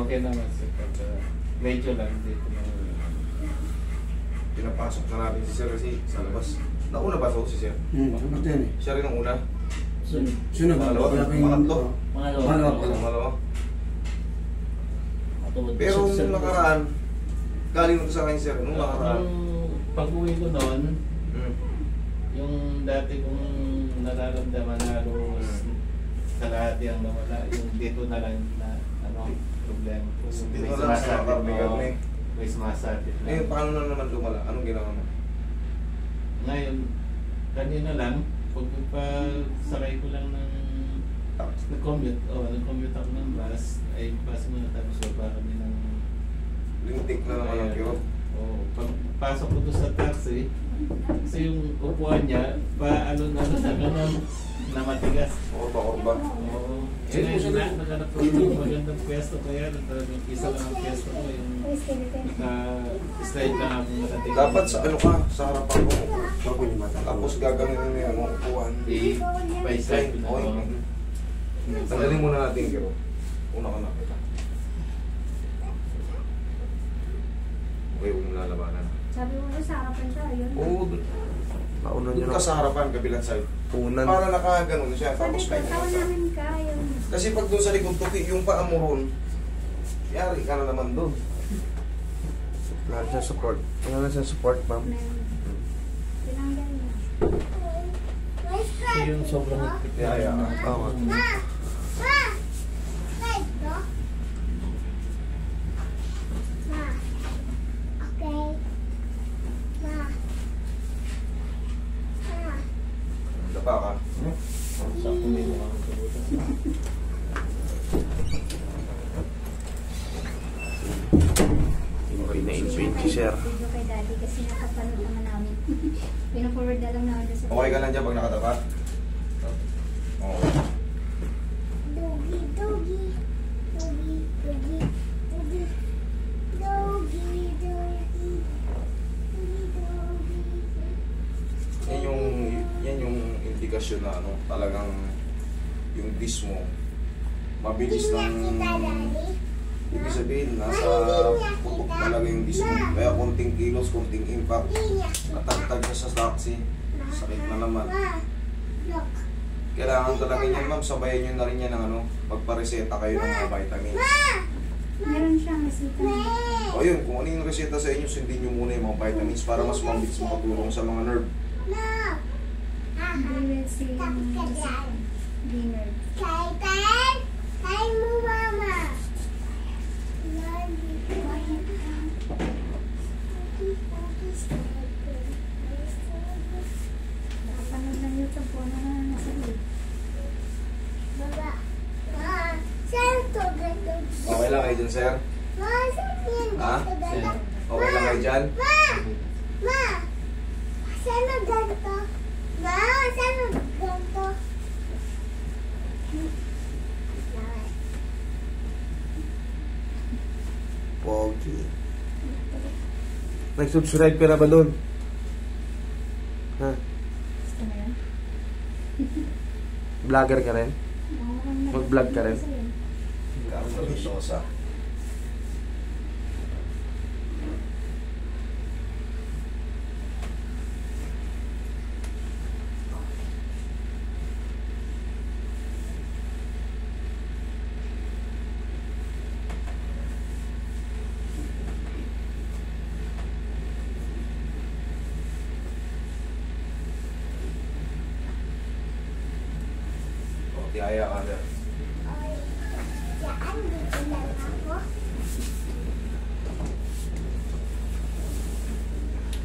Okay naman sir. Medyo lang dito na. Pinapasok na natin si Sir kasi sa labas. Nauna ba ito si Sir? Siya rin ang una? Sino ba? Pangatlo? Pangalawa. Pero nung nakaraan, galing mo sa akin Sir, nung nakaraan. Pag-uwi ko noon, yung dati kong nararamdaman na halos kalahati ang nawala, yung dito na lang na problema ko. Dito na lang sa karmi-karmi. May sumasakit lang. Eh, paano na naman lumala? Anong ginawa mo? Ngayon, kanina lang, pagpapasakay ko lang ng nag-commute ako ng bus, ay bus muna tapos baba kami ng Lintik na naman ang kirot. Oo, pagpasok ko doon sa taxi, kasi yung upuan niya, pa-alon-alon na gano'n, na matigas. Orba-orba. Oo. Ngayon na, naghanap ko ng magandang pwesto, kaya talagang isa lang ang pwesto ko, yung naka-slide lang ako nakatingin. Dapat sa ano ka, sa harapan mo. Tapos gagawin mo yung upuan. By side ko na. Tanggalin muna natin yung kirot. Una ka na. Okay, huwag mo lalabanan. Sabi mo sa harapan siya, yun. Oo, doon ka sa harapan, kabilang side. Punan. Para nakaganon siya, Sabi tapos ko, kayo. tawa namin ka, yun. Kasi pag doon sa likod tuki, yung paa mo ron, yari ka na naman doon. Wala siya support. Wala siya support, ma'am. Tinanggal niya. So yung sobrang higpit na Yeah. Oo. Dapa ka. Sakto may mga kabutan. Okay na in-paint si Sir. Video kay Daddy kasi nakapanood naman namin. Pinaforward na lang namin sa Okay ka lang dyan pag nakadapa? Oo. Doggy, doggy. Doggy, doggy. Doggy. Doggy, doggy. Doggy, Yan yung indikasyon na ano, talagang yung disc mo mabilis ng ibig sabihin nasa putok talaga yung disc mo. Kaya konting kilos, konting impact, natagtag na sa taxi, sakit na naman. Kailangan talaga yan ma'am, sabayan nyo na rin yan ng ano, pagpareseta kayo ng mga vitamins. Meron siyang resita. O yun, kung ano yung reseta sa inyo, sundin nyo muna yung mga vitamins para mas mabilis makatulong sa mga nerve. They will see dinner. Kay mo, mama. Nakapanood ng YouTube po na nasa loob. Baba. Saan to ganito? Okay lang kayo dyan, sir? Saan yan Ha? ganito? Okay lang kayo dyan? Ma! Saan ang ganito? Ma! Saan ang ganito? Pogi. Nag-subscribe ka na ba doon? Ha? Gusto mo yan? Vlogger ka rin? Mag-vlog ka rin? Kamulosa. Tiyaya ka na. Saan dito lang ako?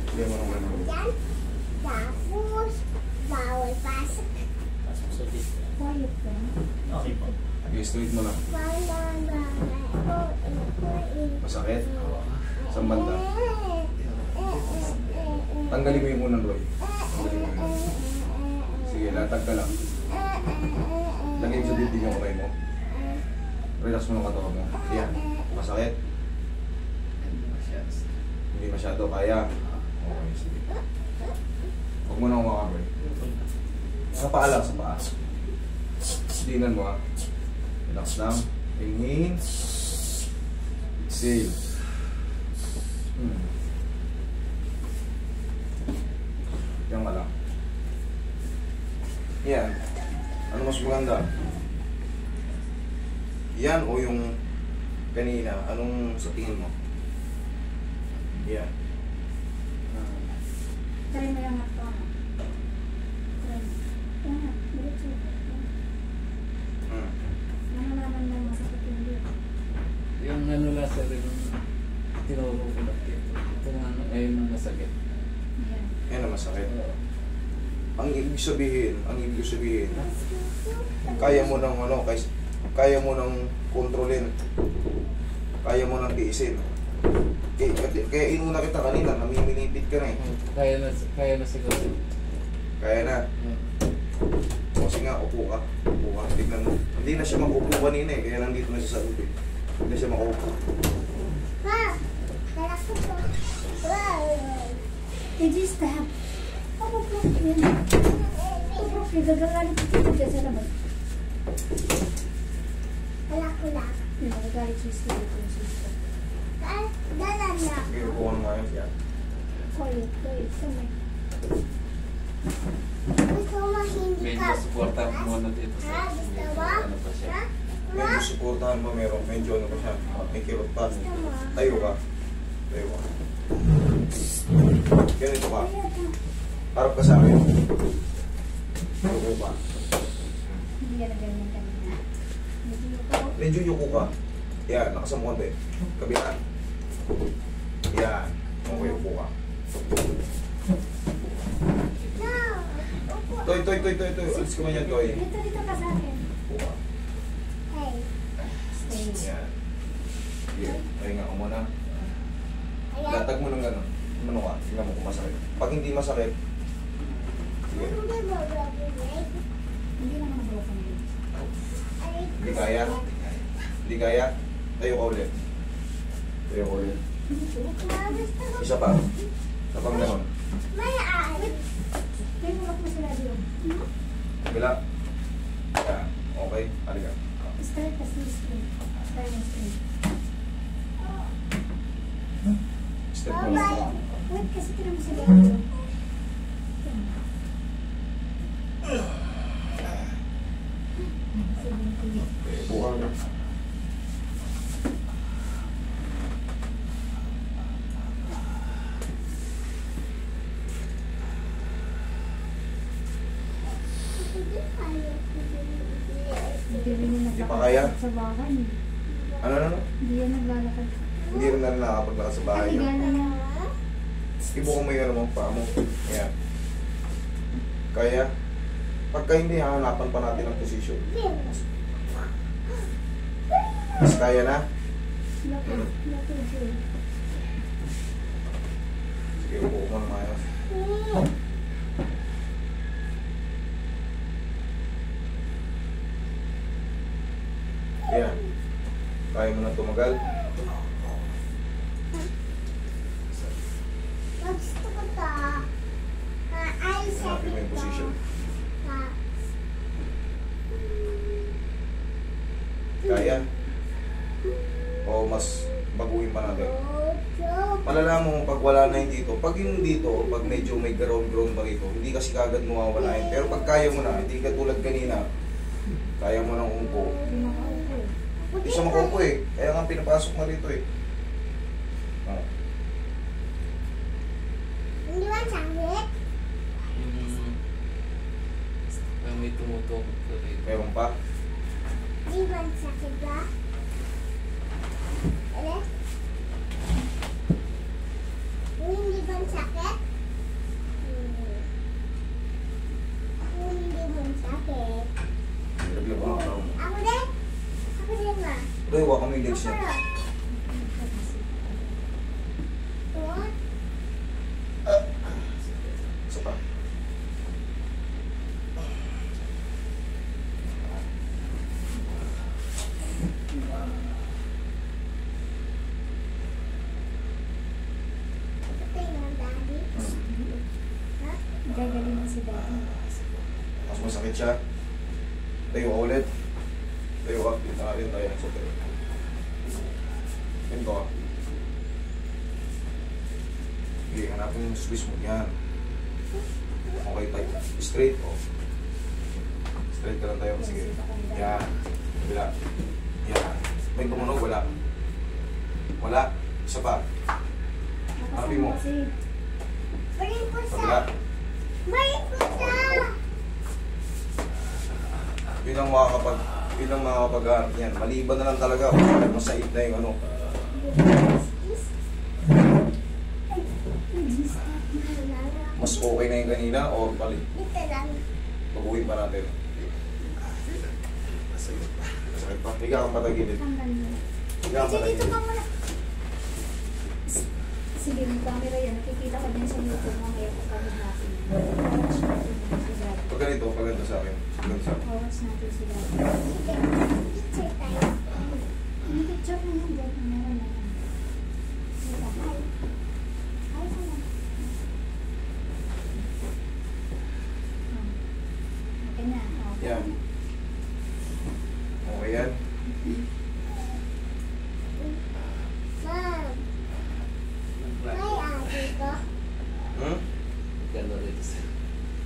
Hindi mo naman naman. Yan. Tapos, bawal pasok. Pasok sa dito. Quiet ka. Okay po. I-straight mo lang. Wala na ako. Masakit? Saan banda? Tanggalin mo yung unang Roy. Tanggalin mo yun. Sige, latag ka lang. Lagay mo sa dibdib yung kamay mo. Relax mo ng katawan mo. Yan. Masakit? Hindi masyado. Kaya? Okay, sige. Huwag mo na umakaboy. Sa paa lang, sa paa. Dinan mo ha. Relax lang. Inhale. Exhale. Yan ka lang. Yan. Ano mas maganda? Yan o yung kanina? Anong sa tingin mo? Yan. Try mo lang ito. Try mo. Yan, diretso. Ano naman lang masakit yung dito. Yung ano lang sa rin, tinuro ko lang dito. Ito nga, ayun ang masakit. Yan. Yan ang masakit. Oo. Ang ibig sabihin, kaya mo nang ano, kaya mo nang kontrolin. Kaya mo nang tiisin. Kaya inuna kita kanina, namimilipit ka na eh. Kaya na siguro. Kaya na. O sige nga, upo ka. Upo ka. Tignan mo. Hindi na siya makupo kanina eh. Kaya nandito na siya sa loob eh. Hindi na siya makupo. Ma, dala ko to. Did you stop? Ako po. Yan. Ako po. Gagalit ito dyan sa labas. Dala ko lang. Yan, gagalit si Steve. Yung sister. Dala na. Okay, upo ka naman yun. Yan. Quiet. Kami. Gusto mo hindi Medyo ka. supportan mo na dito Ha? sa Gusto medyo mo? ano pa siya. Ha? Ma? Medyo supportahan ba meron? Medyo ano pa siya? May kirot pa. Gusto mo? Tayo ka. Tayo ka. Ganito ka. Harap ka sa akin. Upo ka. Hindi yan na ganyan kanina. Medyo ko. Medyo yuko ka. Yan, nakasama konti. Kabila. Yan. Okay, upo ka. No. Opo. Toy. Alis ka man yan, Toy. Dito ka sa akin. Upo ka. Hey. Stay. Yan. Sige, pahinga ka muna. Ayan. Latag mo ng gano'n. Ano ka? Tingnan mo kung masakit. Pag hindi masakit, sige. Hindi mo gagawin. Hindi naman broken leg. Ay, Hindi kaya? Hindi kaya? Tayo ka ulit. Tayo ka ulit. Ma, gusto ko. Isa pa. Sa pang gano'n. May ay. Kaya mo lang po sila doon. Kabila. Yan. Okay. Halika. Start kasi straight. Start and straight. Step mo lang. Wait, kasi tira mo sila doon. Okay, buka ka. Hindi kaya. Hindi pa kaya? Sa bahay. Ano? Hindi yan naglalakad. Hindi rin na nakakapaglakad sa bahay niyo. Gana niya. Ibuka mo yung ano mo, paa mo. Ayan. Kaya, pagka hindi, hahanapan pa natin ang posisyon. Mas kaya na? Lapit. Sige, upo ko ng mayos. Ayan. Kaya mo na tumagal. Gusto ko to. Ay, Hanapin mo yung position. Kaya? O mas baguhin pa natin? Malalaman mo pag wala na yung dito. Pag yung dito, pag medyo may ground ba rito, hindi kasi kagad mawawala yun. Pero pag kaya mo na, hindi ka tulad kanina, kaya mo nang umupo. Hindi siya makupo eh. Kaya nga pinapasok na rito eh. Ah. Hindi ba sakit? May tumutok ko rin. Meron pa? Hindi ba sakit ba? Ano? Hindi ba sakit? Hindi ba sakit? Naglaban ako. Ako din? Ako din ba? Ito, iwa kami yung legs Ako niya. rin. What? Isa pa. Tingnan, Daddy. Ha? Gagaling na si Daddy. Mas masakit siya. Tayo ka ulit. Tayo ka. Tingnan natin tayo. So, tayo. Ganito ka. Okay, hanapin mo yung Swiss mo. Yan. Okay, tayo. Straight, oh. Straight ka lang tayo. Sige. Yan. Wala. Yan. May tumunog, wala. Wala. Isa pa. Hanapin mo. Balik ko Wala. sa. Balik ko sa. Yun ang makakapag-hanap yan. Maliban na lang talaga kung masait na yung ano. Mas okay na yung kanina o balik. Dito lang. Pag-uwi pa natin. Masakit pa. Higa kang patagilid. Higa kang Dito patagilid. ka muna. Sige, may camera yan. Nakikita ko din sa YouTube mamaya kung kami natin. Watch natin sila. Pag ganito sa akin. Ganito sa akin. Watch natin sila. Picture tayo. Hindi picture mo yung dyan. Meron na yan. Dito. Ay, ano? Okay na. Okay. Yan. Okay yan. Ma'am. May ate ko. Hmm? Gano'n rin sa...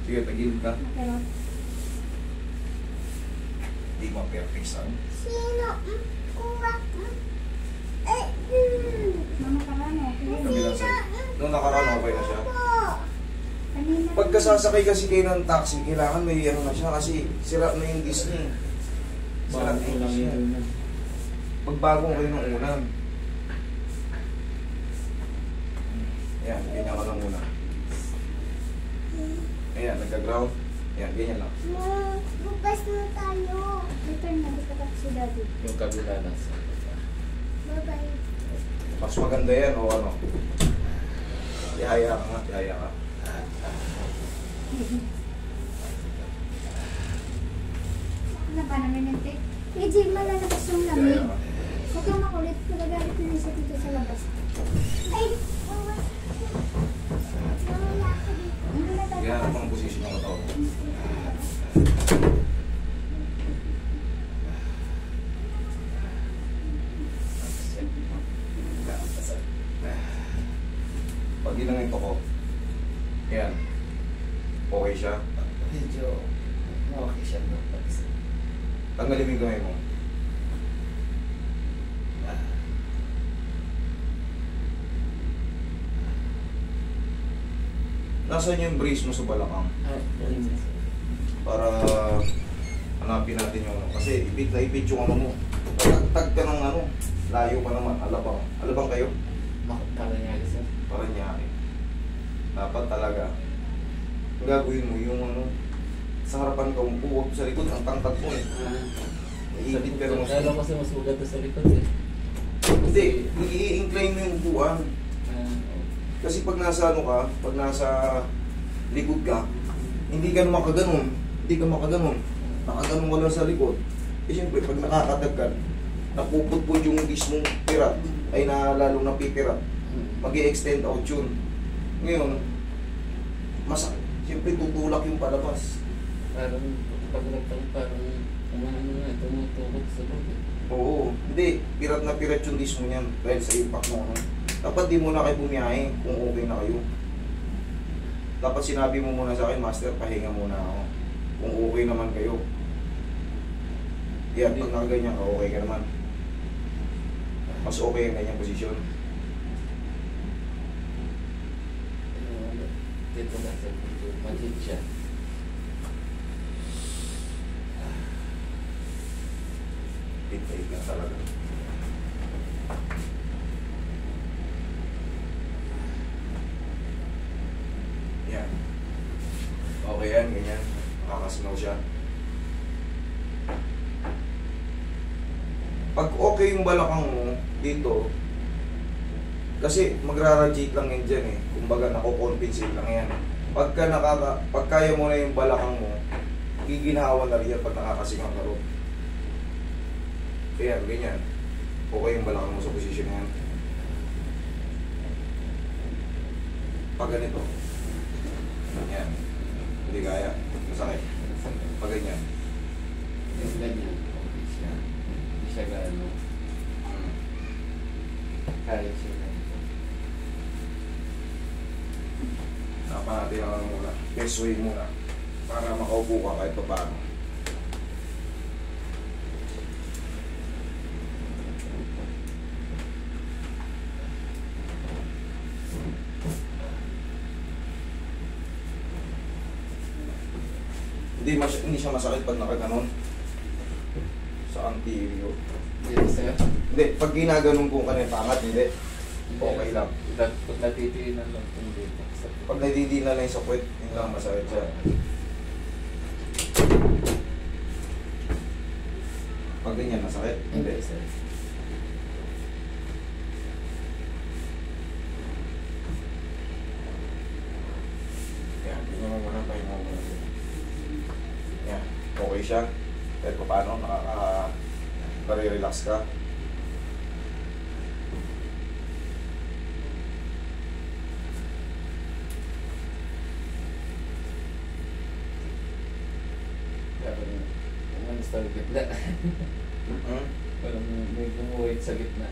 Sige, tagilid ka. Pero, Di mo perfect son. Sino? Kuha. mama ka ano? Kabilang side. Noong nakaraan, okay na siya. Kanina. Pagka sasakay kasi kayo ng taxi, kailangan may ano na siya kasi sira na yung Disney. Sira na Bago yung lang Disney. yun. Pagbago kayo ng unan. Ayan, ganyan ka lang muna. Ayan, nagka-ground. Ayan, ganyan lang. Bukas na tayo. Return na. Dito ka si daddy. Yung kabila na sa... Bye-bye. Mas maganda yan o ano. Ihaya ka nga, ihaya ka. Ano ba namin yung take? AJ, malalabas yung Ihaya lamig. ka. Huwag kang makulit. Nagagalit na isa dito sa labas. Ay, bukas. Nawala ako dito. Hindi na tayo. Ihaya ang posisyon ng katawan. Pag ginanito ko, ayan. Okay siya. Medyo... Okay siya no? Tanggalin mo yung kamay mo. Nasaan yung brace mo sa balakang? Para hanapin natin yung ano. Kasi ipit na ipit yung ano mo. Tag ka ng ano. Layo pa naman. Alabang. Alabang kayo? Para niya sir. Para niya. Dapat talaga. Ang gagawin mo yung ano. Sa harapan ka umupo. Huwag sa likod. Ang tangkad mo eh. Iipit pero mas... Kala ko kasi mas maganda sa likod eh. Hindi. I-incline mo yung upuan. Kasi pag nasa ano ka, pag nasa likod ka, hindi ka naman kaganon. Hindi ka makaganon. Nakaganon ka lang sa likod. Eh siyempre, pag nakakadag ka, napupudpud yung disc mong pirat, ay lalong napipirat. Mag-i-extend out yun. Ngayon, masak. Siyempre, tutulak yung palabas. Parang pag nagtang parang umano nga, tumutukot sa loob. Oo. Hindi, pirat na pirat yung disc mo niyan dahil sa impact mo. Ano? Dapat di mo na kayo bumiyahe kung okay na kayo. Dapat sinabi mo muna sa akin, Master, pahinga muna ako. Kung okay naman kayo. Yan, pag nakaganyan ka, okay ka naman. Mas okay ang ganyang posisyon. Dito na sa video, magit siya. Hit na talaga. Yan. Okay yan, ganyan. Makakasinaw siya. Pag okay yung balakang mo dito, kasi magra-radiate lang yan dyan eh. Kumbaga nako-compensate lang yan. Pag kaya mo na yung balakang mo, giginhawa na rin yan pag nakakasingaw ka rin. Kaya ganyan. Okay yung balakang mo sa posisyon na yan. Pag ganito. Yan. Hindi kaya. Masakit. Pag ganyan. Yung ganyan, okay siya. Hindi siya gano'n. Kaya sila. Dapat natin ang ano muna. Best way muna. Para makaupo ka kahit pa paano. Hindi siya masakit pag nakaganon sa anterior. Yes, sir. Hindi, pag ginaganon ko kanina pangat, hindi. Okay lang. Pag natitinan lang kung dito. Pag nadidina lang sa puwet, yun lang masakit siya. Pag ganyan, masakit? Hindi, sir. Yan, hindi naman muna tayo muna. Yan, okay siya. Kahit pa paano, nare-relax ka. Ano sa gitna? Hmm? Walang may gumuwait sa gitna.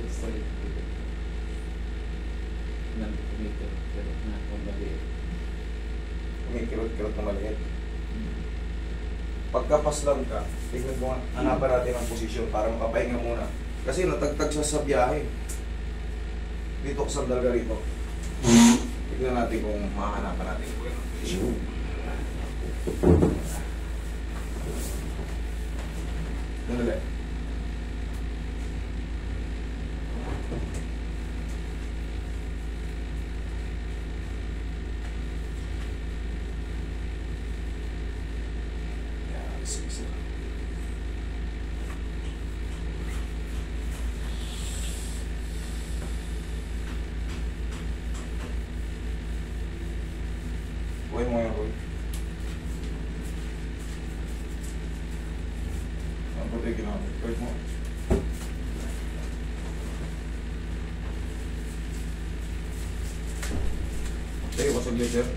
Sa gitna. Nandito dito. Pero na kung maliit. Kumikirot-kirot na maliit. Pagkapas lang ka, tignan mo nga, hanapan natin ang posisyon para makapahinga muna. Kasi natagtag siya sa biyahe. Dito ko sandal ka rito. Tignan natin kung mahanapan natin kung yung posisyon. Dali. Yan, sige. Huwag mo yan, Roy. Ang puti ginamit. Huwag mo. Okay, wasag din, sir.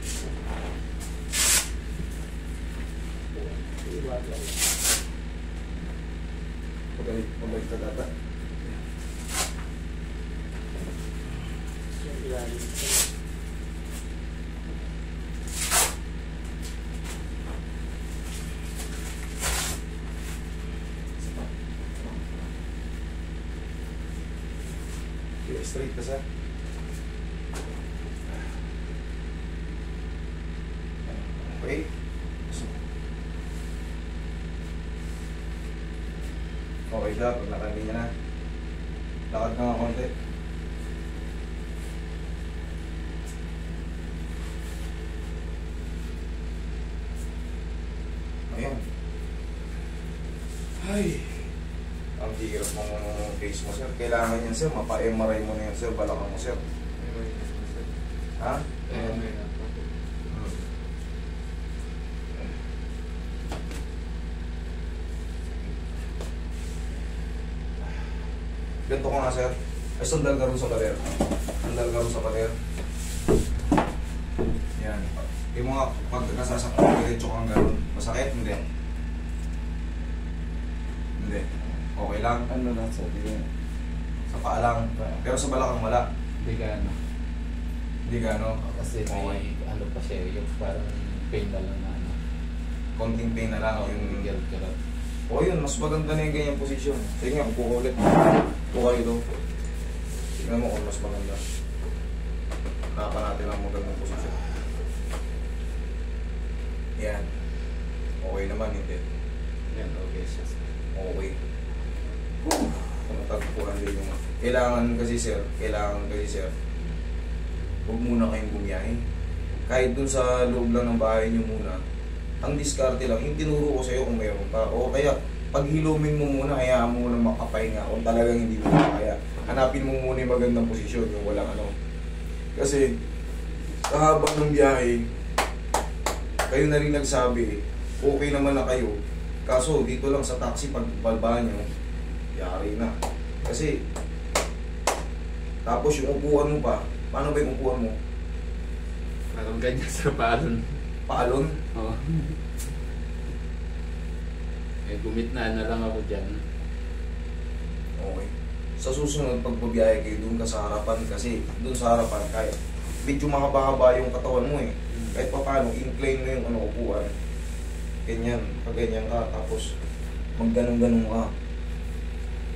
Pabalik ka data. Okay, straight ka, sir. Okay. Okay siya, pag nakalinya na. Lakad ka nga konti. Ayan. Ay. Ang hirap mong case mo, sir. Kailangan yan, sir. Mapa-MRI mo na yan, sir. Balakang mo, sir. Ha? Ganito ko nga, sir. Ay, sandal ka rin sa pader. Sandal ka rin sa pader. Yan. Yung mga pag nasasaktan, diretso kang gano'n. Masakit? Hindi. Hindi. Okay lang. Ano lang sa tingin? Sa paa lang. Pero sa balakang wala. Hindi ka ano. Hindi gano. Kasi may ano pa siya, yung parang pain na lang na ano. Konting pain na lang. Yung... Kirot-kirot. O yun, mas maganda na yung ganyang posisyon. Sige nga, upo ulit. Upo kayo doon. Tingnan mo kung mas maganda. Hanapan natin ang magandang posisyon. Yan. Okay naman, hindi. Yan, okay siya. Okay. Matagpuan din yung... Kailangan kasi sir, huwag muna kayong bumiyahe. Kahit dun sa loob lang ng bahay nyo muna, ang diskarte lang, yung tinuro ko sa'yo kung mayroon pa. O kaya, pag hilumin mo muna, hayaan mo muna makapahinga kung talagang hindi mo kaya. Hanapin mo muna yung magandang posisyon, yung walang ano. Kasi, kahaba ng biyahe, kayo na rin nagsabi, okay naman na kayo. Kaso, dito lang sa taxi, pag balba nyo, yari na. Kasi, tapos yung upuan mo pa, paano ba yung upuan mo? Parang ganyan sa paalon. Paalon? Oo. Eh, gumitna na lang ako dyan. Okay. Sa susunod, pag babiyahe kayo, doon ka sa harapan kasi doon sa harapan, kaya medyo mahaba-haba yung katawan mo eh. Kahit pa paano, incline mo yung ano, upuan. Ganyan, pag ganyan ka, tapos magganong-ganong ka.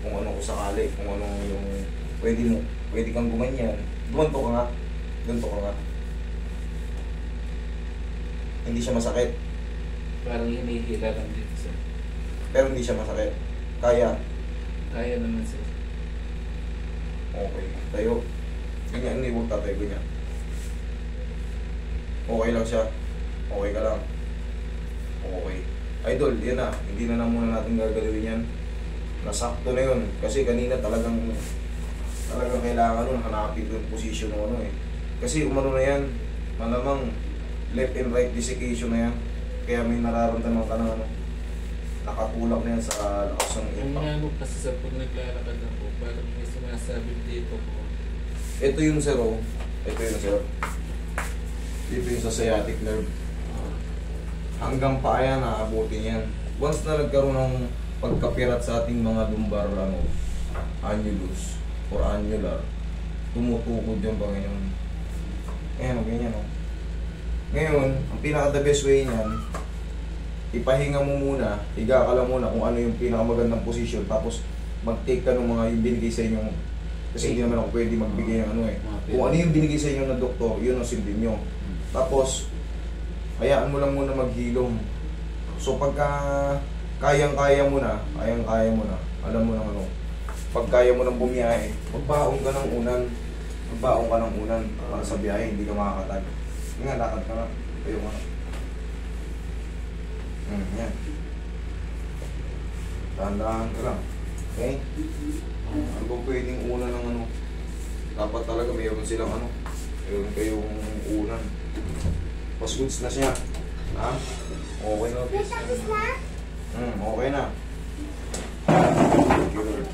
Kung ano ko sakali, kung ano yung pwede kang gumanyan. Gumanto ka nga. Ganto ka nga. Hindi siya masakit. Parang hinihila lang dito sir. Pero hindi siya masakit. Kaya. Kaya naman sir. Okay. Tayo. Ganyan, hindi mo tatay. Ganyan. Okay lang siya. Okay ka lang. Okay. Idol, yan na. Hindi na muna natin gagalawin yan. Nasakto na yun. Kasi kanina talagang kailangan nun hanapin yung position ng ano eh. Kasi umano na yan. Malamang left and right desiccation na yan. Kaya may nararamdaman ka na ano. Nakatulak na yan sa lakas ng Yung impact. ano kasi sa pag naglalakad ako, parang may sumasabi dito ko. Ito yung sir oh. Ito yung sir. Dito yung sa sciatic nerve. Hanggang pa yan, naabutin yan. Once na nagkaroon ng pagkapirat sa ating mga lumbar ano, annulus or annular, tumutukod yung Panginoon. Ayan o, ganyan o. Ngayon, ang pinaka-the best way niyan, ipahinga mo muna, higa ka lang muna kung ano yung pinakamagandang posisyon, tapos mag-take ka ng mga yung binigay sa inyo. Kasi hindi naman ako pwede magbigay ng ano eh. Kung ano yung binigay sa inyo ng doktor, yun ang sundin nyo. Tapos, hayaan mo lang muna maghilom. So pagka kayang-kaya mo na, alam mo nang ano, pag kaya mo nang bumiyahe, magbaong ka ng unan. Magbaong ka ng unan para sa biyahe, hindi ka makakatag. Nga, lakad ka nga. Tayo nga. Yan. Dahan-dahan ka lang. Okay? Ano ba pwedeng unan ng ano? Dapat talaga mayroon silang ano, mayroon kayong unan. Pas-goods na siya. Ha? Okay na. May tapos na? Okay na. Thank you, Lord.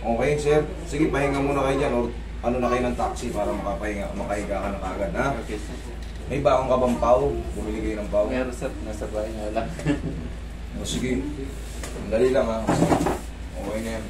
Okay, sir. Sige, pahinga muna kayo dyan. Or ano na kayo ng taxi para makahiga ka na kagad, ha? Okay sir. May baong ka bang pao? Bumili kayo ng pao? Meron sir, nasa bahay nga lang. O sige. Dali lang, ha? Okay na yan.